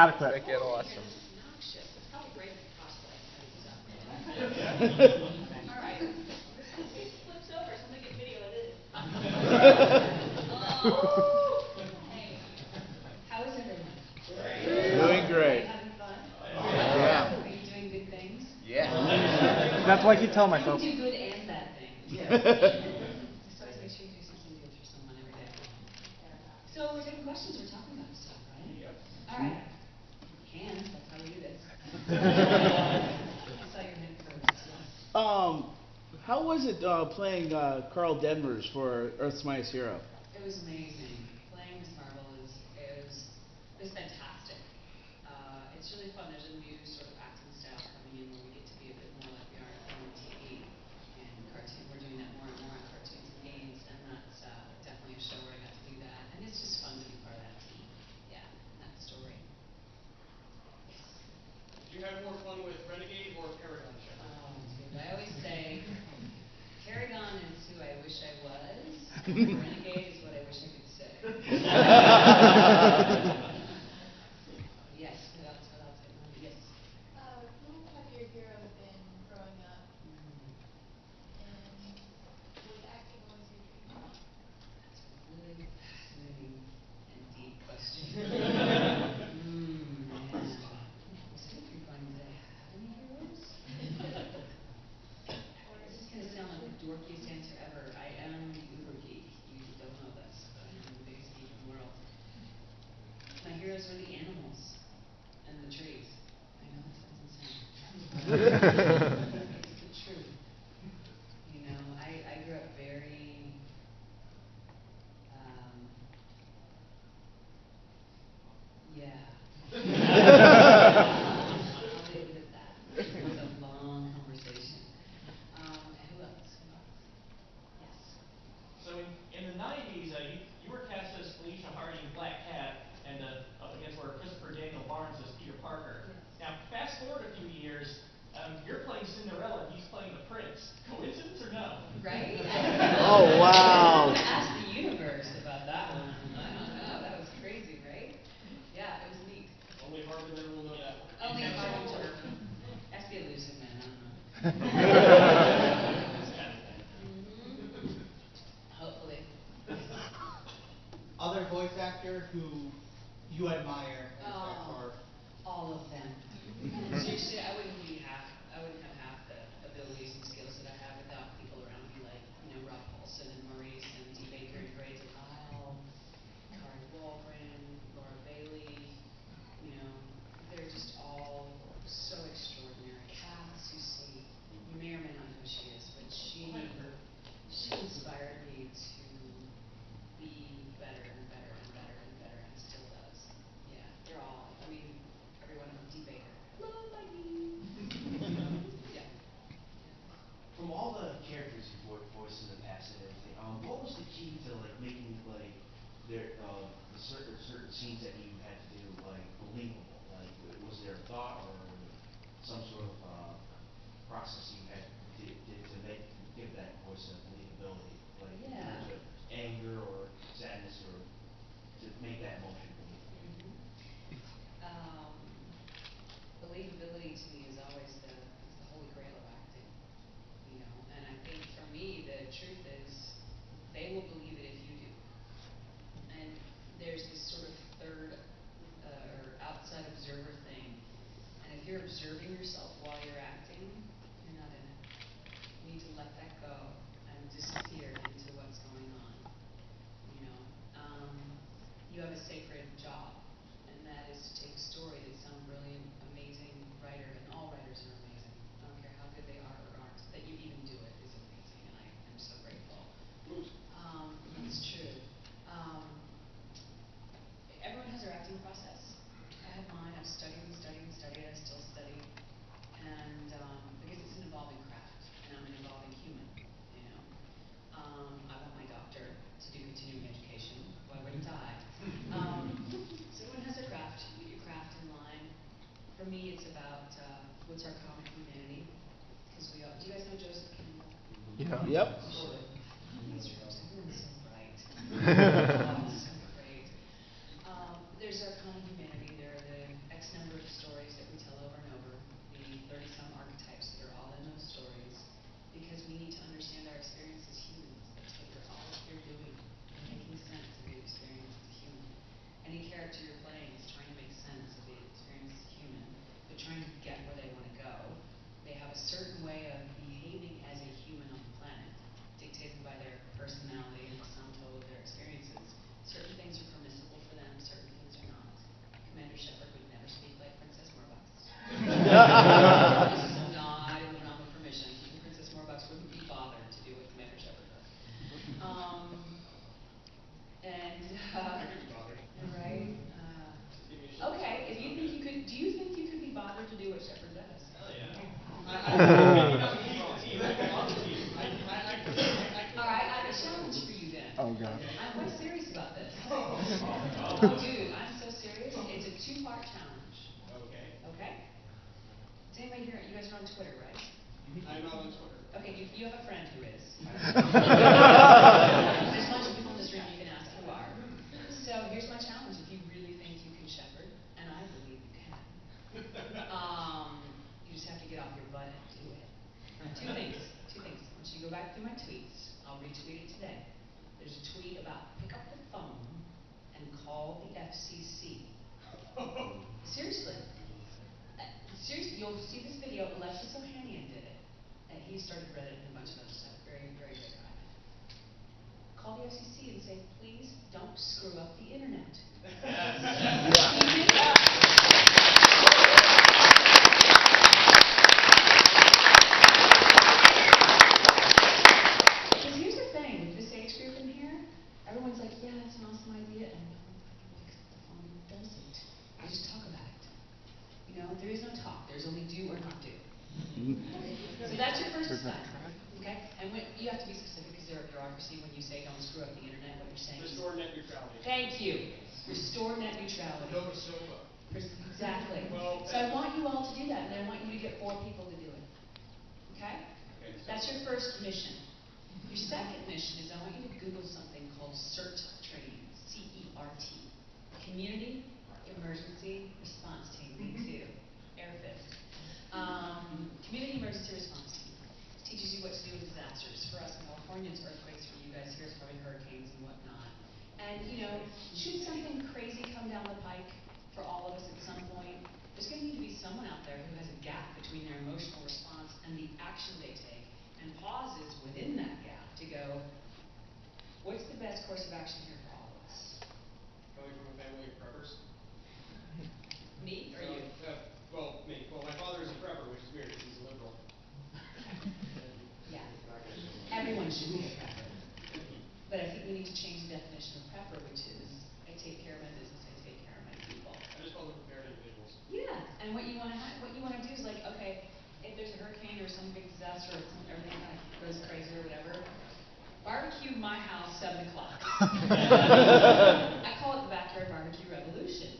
adequate. Make it awesome. Noxious. It's probably great if you cosplay and stuff. All right. This case flips over. Somebody get video of this. Oh. Hey. How is everyone? Great. Doing Everybody great. having fun? Yeah. Are you doing good things? Yeah. That's what I keep telling You myself. can do good and bad things. Yeah. Just always make sure you do something good for someone every day. So we're taking questions. We're talking about stuff, right? Yep. All right. Can. That's how we do this. I saw your hand first. Yes. How was it playing Carl Denvers for Earth's Mightiest Hero? It was amazing. Playing Miss Marvel is fantastic. It's really fun. There's a new sort of acting style coming in where we get to be a bit more like we are in film and TV and cartoon. We're doing that more and more on cartoons and games, and that's definitely a show where I got to do that. And it's just fun to be part of that team. Yeah, and that story. Yes. Did you have more fun with Renegade or Paragon, Shepard? Oh, dude. I always say Paragon is who I wish I was, and Renegade is what I wish I could say. Yes, without technology. Yes. Who have your heroes been growing up, and was acting always your dream job? That's a really fascinating and deep question. Man. I still think going, did I have any heroes? Or This is just going to sort sound of like the dorkiest answer ever. I am the uber geek. You don't know this, but I'm the biggest geek in the world. My heroes were the animals and the trees. I know that sounds insane. It's the truth. You know, I grew up very, yeah. I'll leave it at that. It's a long conversation. Who else? Who else? Yes. So in the 90s, you were cast as Felicia Hardy in Black Cat, and up against where Christopher Daniel Barnes as Peter Parker. Yes. Now, fast forward a few years, you're playing Cinderella and he's playing the prince. Coincidence or no? Right? Oh, wow. I'm gonna ask the universe about that one. I don't know. That was crazy, right? Yeah, it was neat. Only Harbinger will know that one. Only And so- Harbinger. Has to be a lucid man. I don't know. This kind of thing. Hopefully. Other voice actor who you admire and respect Oh, for? all of them. Seriously, I wouldn't have half the abilities and skills that I have without people around me like, Rob Paulsen and Maurice and Dee Baker and Grades of Kyle, Kari Walgren, Laura Bailey, they're just all so extraordinary. Cass, you see, you may or may not know who she is, but she inspired me to be better and better and better and better, and still does. Yeah, they're all, every one of them. Dee Baker. Love my Dee. Yeah. From all the characters you voiced in the past and everything, what was the key to making certain scenes that you had to do believable? Was there a thought or some sort of process you had did to give that voice a believability, in Yeah. terms of anger or sadness, or to make that emotion believable? Believability to me is always the holy grail of acting, and I think for me the truth is they will believe it if you do. And there's this sort of third or outside observer thing, and if you're observing yourself while you're acting, you're not in it. You need to let that go and disappear into what's going on. You have a sacred job, and that is to take a story that some brilliant, amazing writer, and all writers are amazing. I don't care how good they are or aren't. That you even do it is amazing, and I am so grateful. It's true. Everyone has their acting process. I have mine. I've studied and studied and studied. I still study, and because it's an evolving craft, and I'm an evolving human. I want my doctor to do continuing education. Why wouldn't I? So everyone has their craft. You get your craft in line. For me, it's about what's our common humanity. Because do you guys know Joseph Campbell? Yeah. Yep. Sort of. Everyone's so bright. Oh, so great. There's our common humanity. There are the Oh god. I'm quite serious about this. Oh, dude, I'm so serious. It's a 2-part challenge. Okay. Okay? Does anybody here? You guys are on Twitter, right? I'm not on Twitter. Okay, you have a friend who is. There's a bunch of people in this room you can ask who are. So here's my challenge. If you really think you can shepherd, and I believe you can, you just have to get off your butt and do it. Two things. I want you to go back through my tweets. I'll retweet it today. There's a tweet about pick up the phone and call the FCC. Seriously. Seriously, you'll see this video. Alexis Ohanian did it. And he started Reddit and a bunch of other stuff. Very, very good guy. Call the FCC and say, please don't screw up the internet. Because here's the thing, with this age group in here, everyone's like, yeah, that's an awesome idea, and no one picks up the phone and does it. They just talk about it. You know, there is no talk. There's only do or not do. So that's your first assignment. Okay? And you have to be specific because there are bureaucracy when you say don't screw up the internet, what you're saying is... Restore net neutrality. Thank you. Restore net neutrality. Nova Silva. Exactly. Well, So I want you all to do that, and I want you to get 4 people to do it. Okay? Okay, so That's your first mission. Your second mission is I want you to Google something called CERT training. C-E-R-T. Community Emergency Response Team. Me too. Air fist. Community Emergency Response Team. It teaches you what to do in disasters. For us in California, it's earthquakes. For you guys here, it's probably hurricanes and whatnot. And, you know, should something crazy come down the pike for all of us at some point, there's going to need to be someone out there who has a gap between their emotional response and the action they take, and pauses within that gap to go, what's the best course of action here for all of us? coming from a family of preppers. Me or you? Well, me. Well, my father is a prepper, which is weird because he's a liberal. Yeah. Everyone should be a prepper. But I think we need to change the definition of prepper, which is I take care of my business, I take care of my people. I just call them prepared individuals. Yeah, and what you want to do is like, okay, if there's a hurricane or some big disaster or everything kind of goes crazy or whatever, barbecue my house 7 o'clock. I call it the backyard barbecue revolution.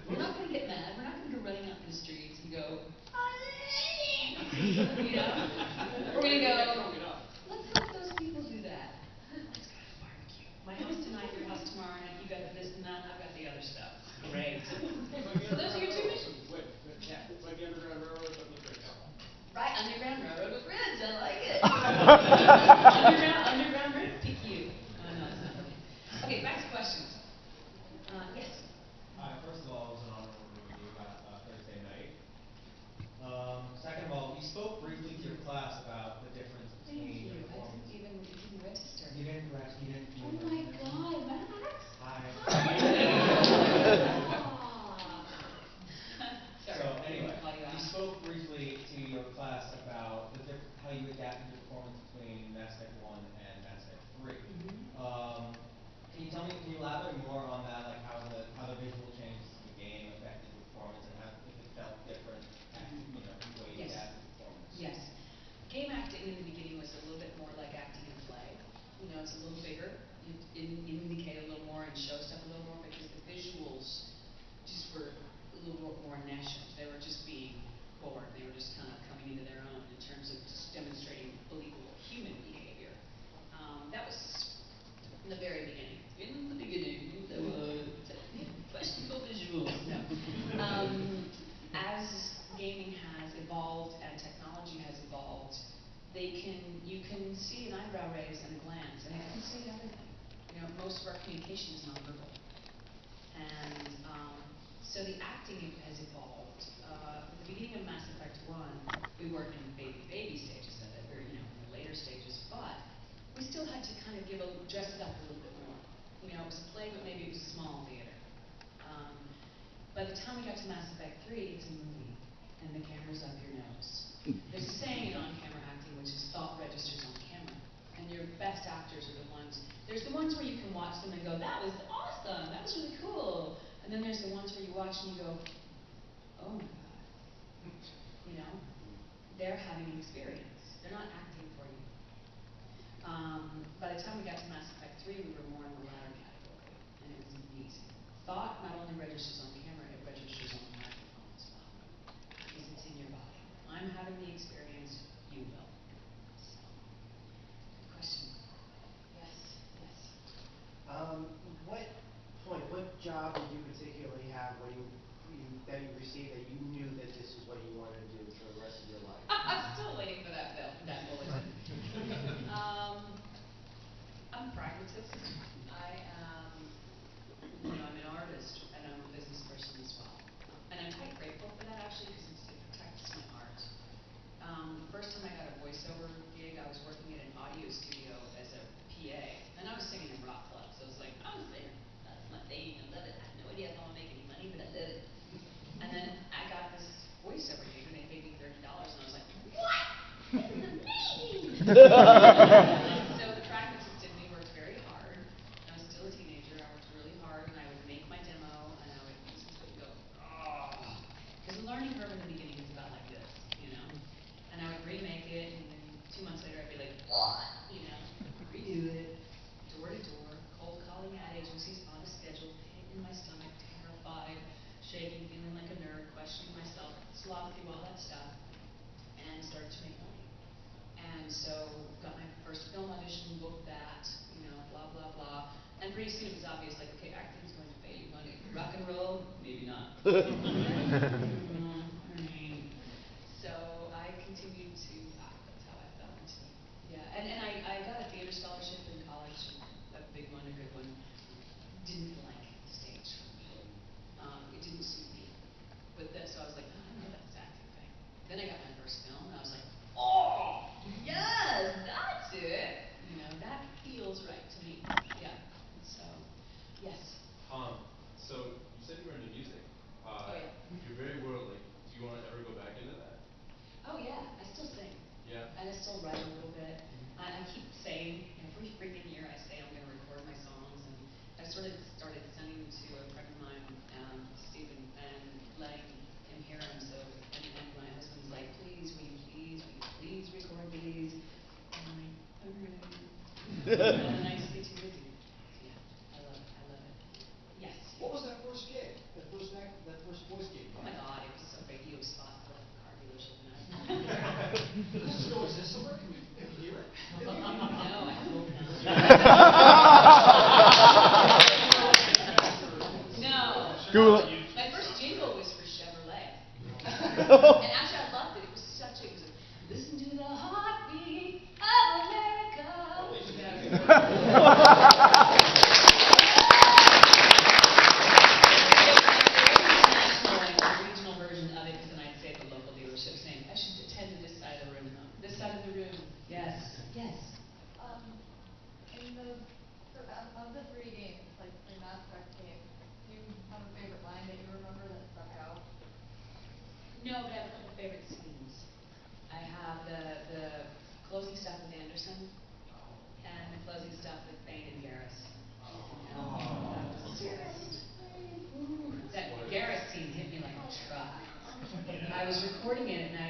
We're not going to get mad. We're not going to go running out in the streets and go, you know? We're going to go, let's help those people do that. Let's go have a barbecue. My house tonight, your house tomorrow night, you got this and that, I've got the other stuff. Great. So those are your 2 missions. Yeah, it's like the Underground Railroad, but with bridge. Right, Underground Railroad with bridge, I like it. Underground Railroad, pick you. Oh, no, it's not okay. Okay, back to questions. Yes? Hi, first of all, it was an honor working with you last Thursday night. Second of all, you spoke briefly to your class about the difference Thank between you. the I performance. didn't even register. You didn't correct, you didn't. Oh my God, Max. Hi. Sorry. So anyway, Call you you out. spoke briefly to your class about how you adapted your performance between Mass Effect 1 and Mass Effect 3. Can you elaborate more on that, like how the visual changes to the game affected your performance and how, if it felt different, you know, the way you Yes. adapted your performance? Yes. Game acting in the beginning was a little bit more like acting in a play. You know, it's a little bigger. You indicate a little more and show stuff a little more because the visuals just were a little more national. They were just being born. They were just kind of coming into their own in terms of just demonstrating believable human behavior. That was in the very beginning. In the beginning, there were questionable visuals. No. As gaming has evolved and technology has evolved, you can see an eyebrow raise and a glance, and you can see everything. You know, most of our communication is nonverbal. And so the acting has evolved. At the beginning of Mass Effect 1, we weren't in the baby stages of it. We were, you know, in the later stages, but we still had to kind of dress it up a little bit more. You know, it was a play, but maybe it was a small theater. By the time we got to Mass Effect 3, it's a movie, and the camera's up your nose. There's a saying in on-camera acting, which is thought registers on camera. And your best actors are the ones, there's the ones where you can watch them and go, that was awesome, that was really cool. And then there's the ones where you watch and you go, oh my God. You know, they're having an experience. They're not acting for you. By the time we got to Mass Effect 3, we were more in the latter category, and it was neat. Thought not only registers on camera, it registers on the microphone as well, because it's in your body. I'm having the experience, you will. So, good question. Yes, yes. What job did you particularly have when that you received that you knew that this is what you wanted to do for the rest of your life? I'm still waiting for that bill, that bulletin. I'm a pragmatist. I am, I'm an artist and I'm a business person as well. And I'm quite grateful for that actually because it protects my art. The first time I got a voiceover gig, I was working at an audio studio as a PA, and I was singing in rock clubs. So I was like, I'm a singer. That's my thing. I love it. I have no idea how I'll make any money, but I love it. And then I got this voiceover gig, and they paid me $30, and I was like, what? This is amazing. So the pragmatist in me worked very hard. I was still a teenager. I worked really hard, and I would make my demo, and I would listen to it and go, oh. Because the learning curve in the beginning is about like this, And I would remake it, and then 2 months later, I'd be like, what? Redo it, door to door, cold calling ad agencies on a schedule, pit in my stomach, terrified, shaking, feeling like a nerd, questioning myself, slog through all that stuff, and started to make money. And so, got my first film audition, booked that, blah, blah, blah. And pretty soon it was obvious, like, okay, acting's going to pay you money. Rock and roll, maybe not. So I continued to act. That's how I fell into it. Yeah, and I got a theater scholarship in college, a big one, a good one. Didn't like stage for me. It didn't suit me. But then, so I was like, oh, I know that's acting thing. Then I got my first film, and I was like, oh, yes, that's it. That feels right to me. Yeah. So, yes. So you said you were into music. Oh, yeah. You're very worldly. Do you want to ever go back into that? Oh, yeah. I still sing. Yeah. And I still write a little bit. I keep saying, every freaking year I say I'm going to record my songs, and I sort of started sending to a friend of mine, Stephen, and letting him hear them. So, and my husband's like, please, will you please record these? And I'm like, okay. And then I just get too busy. So, yeah, I love it. Yes. What was that first gig? That first voice gig? Oh my God, it was a radio spot for like a car dealership, and I was Does it still exist somewhere? Can we hear it? no, I hope not. No. Google it. My first jingle was for Chevrolet. And actually, I loved it. It was listen to the heartbeat of America. Regional version of it, because then I'd say the local dealership's name. I should attend to this side of the room, though. This side of the room. Yes. Yes. Of the 3 games, like 3 Mass Effect games, do you have a favorite line that you remember that stuck out? No, but I have a couple favorite scenes. I have the closing stuff with Anderson and the closing stuff with Bane and Garrus. That was just, that Garrus scene hit me like a truck. I was recording it, and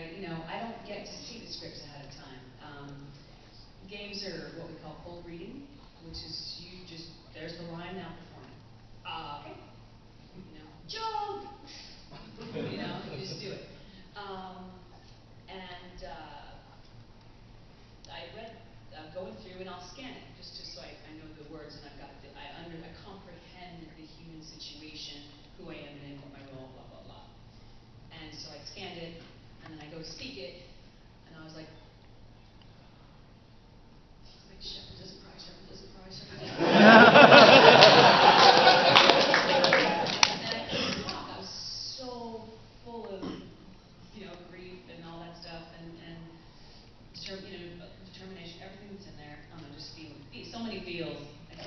I don't get to see the scripts ahead of time. Games are what we call cold reading, which is there's the line, now perform it. Okay. Joke! You just do it. I read, going through, and I'll scan it just so I know the words, and I comprehend the human situation, who I am and what my role, blah, blah, blah. And so I scanned it, and then I go to speak it, and I was like, Shepard doesn't cry, Shepard doesn't cry, Shepard doesn't cry. And I couldn't talk. I was so full of, grief and all that stuff, and determination, everything that's in there. I don't know, just so many feels. I'm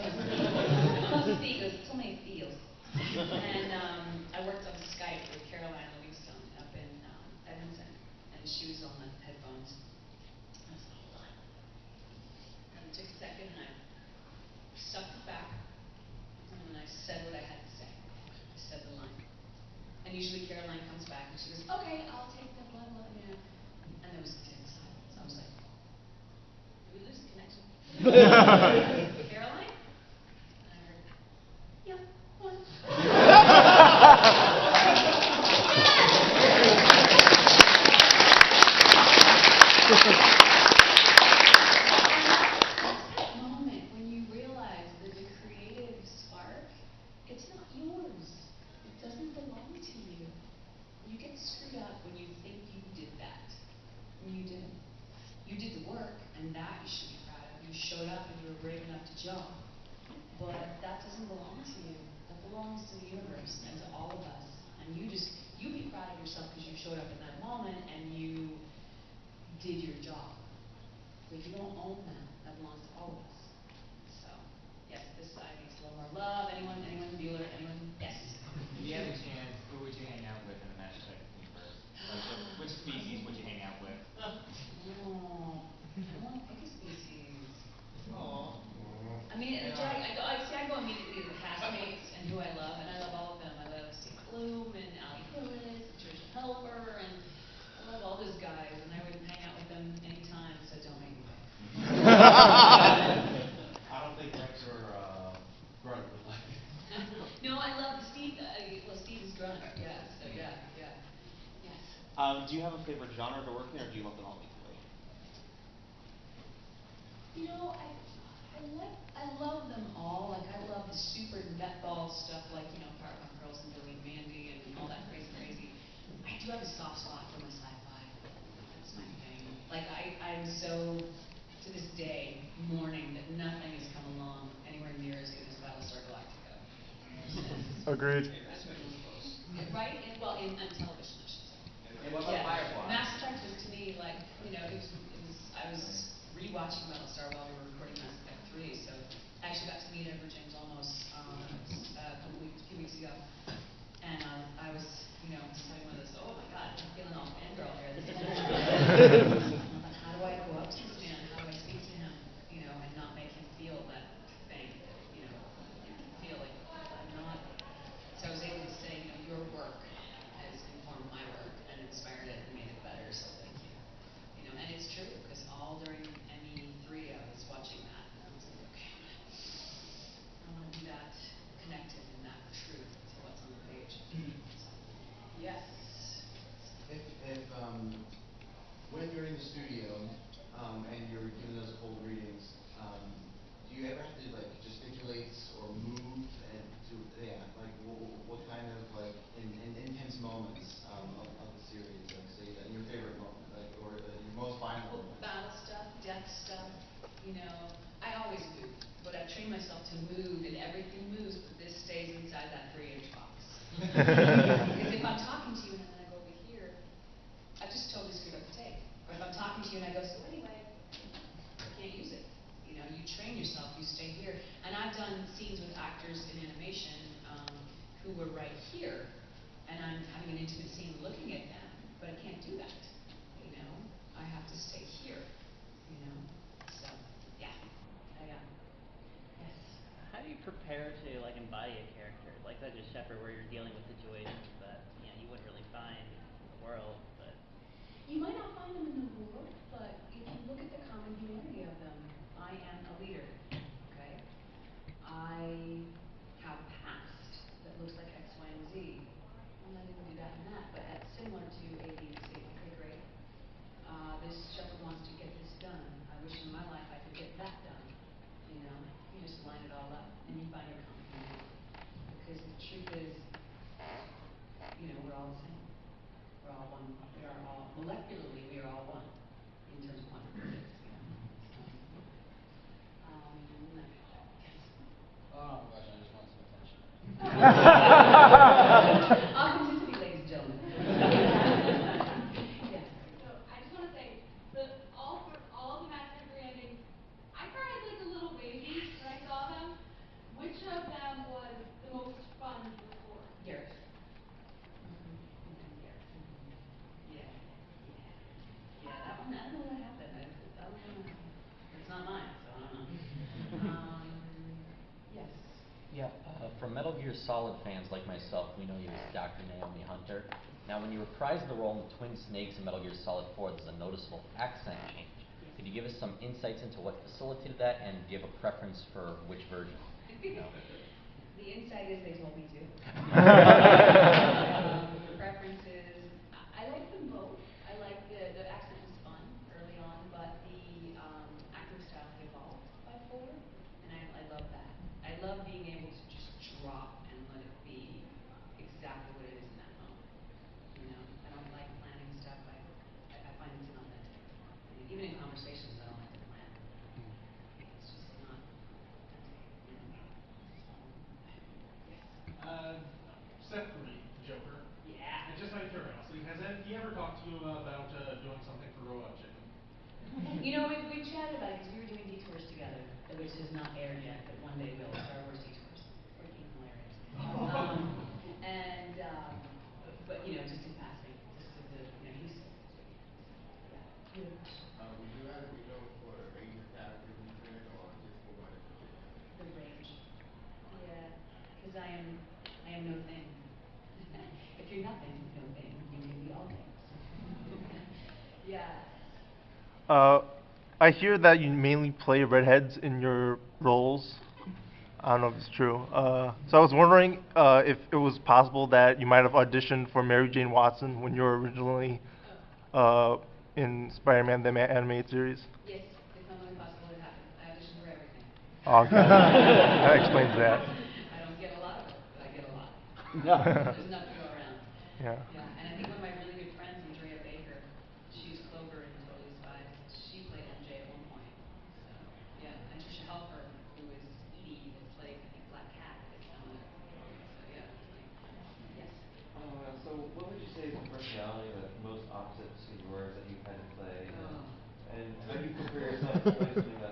supposed to speak, there's so many feels. And I worked on Skype with Caroline Livingstone up in Edmonton, and she was on the headphones. I was like, hold on. And it took a second, and I sucked it back, and then I said what I had to say. I said the line. And usually Caroline comes back, and she goes, okay, I'll take the blah, blah, And there was dead silence. I was like, did we lose the connection? Caroline? enough to jump. But that doesn't belong to you. That belongs to the universe and to all of us. And you be proud of yourself because you showed up in that moment and you did your job. But you don't own that. That belongs to all of us. So, yes, this side needs a little more love. Anyone, Bueller, anyone? Yes. If you had a chance, who would you hang out with in the Mass Effect universe? Like, which species would you hang out with? Oh, I don't want to pick a species. Aw. I mean, I go immediately to the castmates and who I love, and I love all of them. I love Steve Bloom and Ali Hillis and Tricia Helfer, and I love all those guys, and I would hang out with them anytime, so don't make me pick. I don't think Rex or Grunt would like it. No, I love Steve. Well, Steve is Grunt, yeah, so yeah. Yes. Do you have a favorite genre to work in, or do you love them all equally? You know, I love them all. Like, I love the super nutball stuff, like, Powerpuff Girls and Billy and Mandy and all that crazy. I do have a soft spot for my sci-fi. That's my thing. Like, I'm so, to this day, mourning that nothing has come along anywhere near as good as Battlestar Galactica. Agreed. Right? On television, I should say. And what about Firefly? Mass Effect was, to me, like, I was rewatching Battlestar while we were recording Mass Effect 3, so I actually got to meet Edward James Olmos a few weeks ago, and I was, just having one of those, oh my god, I'm feeling all fangirl here. This is how do I go up to this man? How do I speak to him, and not make him feel that thing, make him feel like I'm not. So I was able to say, your work has informed my work and inspired it and made it better, so thank you. And it's true, because all during ME3 I was watching that, and I was like, okay, I want to be that connected and that truth to what's on the page. So, yes. If when you're in the studio, and you're giving those cold readings, do you ever have to like gesticulate or move like what kind of like in intense moments of the series, like say in your favorite moment, like or your most violent Well, moment? battle stuff, death stuff, I always move, but I've trained myself to move, and everything moves, but this stays inside that 3-inch box. Because if I'm talking to you and then I go over here, I've just totally screwed up the take. Or if I'm talking to you and I go, so anyway, I can't use it. You train yourself, you stay here. And I've done scenes with actors in animation who were right here, and I'm having an intimate scene looking at them, but I can't do that. I have to stay here. So, yeah. Yes. How do you prepare to embody a character like that, just Shepard, where you're dealing with situations that you wouldn't really find in the world, but You might not find them in the world, but if you look at the common humanity of them, I am a leader. Okay? I have a past that looks like X, Y, and Z. Well, I didn't do that and that, but that's similar to A, B, and C. Okay, great. This Shepard wants to get this done. I wish in my life I could get that done. You just line it all up and you find your common humanity. Because the truth is, we're all the same. We're all one. We are all, molecularly, we are all one in terms of quantum physics. Yes. Oh my gosh, I just want some attention. Authenticity, ladies and gentlemen. Yes. So I just want to say, all of the Mass Effect 3 endings, I cried like a little baby when I saw them. Which of them was the most fun to record? Garrett. Yeah. That one, I don't know what happened. I don't know what happened. It's not mine, so I don't know. Yes. Yeah, for Metal Gear Solid fans like myself, we know you as Dr. Naomi Hunter. Now, when you reprised the role in the Twin Snakes in Metal Gear Solid 4, there's a noticeable accent change. Could you give us some insights into what facilitated that, and do you have a preference for which version? The insight is they told me to. Preferences, I like them both. I like the accent was fun early on, but the acting style had evolved by 4, and I love that. I love being able to just drop and let it be exactly what it is in that moment. I don't like planning stuff. I find it's inauthentic. And even in conversations, I don't like to plan. It's just not yet, but one day will. Star Wars detours. Freaking hilarious. And but just in passing, just to he's yeah. You had a question? Would you rather be known for the Ranger character you played or just go by the Ranger name? The range. Yeah, because I am no thing. If you're nothing, no thing, you can be all things. Yeah. I hear that you mainly play redheads in your roles. I don't know if it's true. So I was wondering if it was possible that you might have auditioned for Mary Jane Watson when you were originally in Spider-Man the animated series. Yes, it's not only possible, it happened. I auditioned for everything. Okay. That explains that. I don't get a lot of it, but I get a lot. Yeah. There's enough to go around. Yeah. Yeah, and I think one of my really good friends, Andrea Baker, she's Clover in Totally Spies. She played MJ at one point. So yeah, and Trisha Helfer, who is Edie, that played I think Black Cat, is similar. So yeah, it's like yes. So what would you say is the personality that's most opposite to yours that you've had to play? Oh. And how do you prepare yourself to play something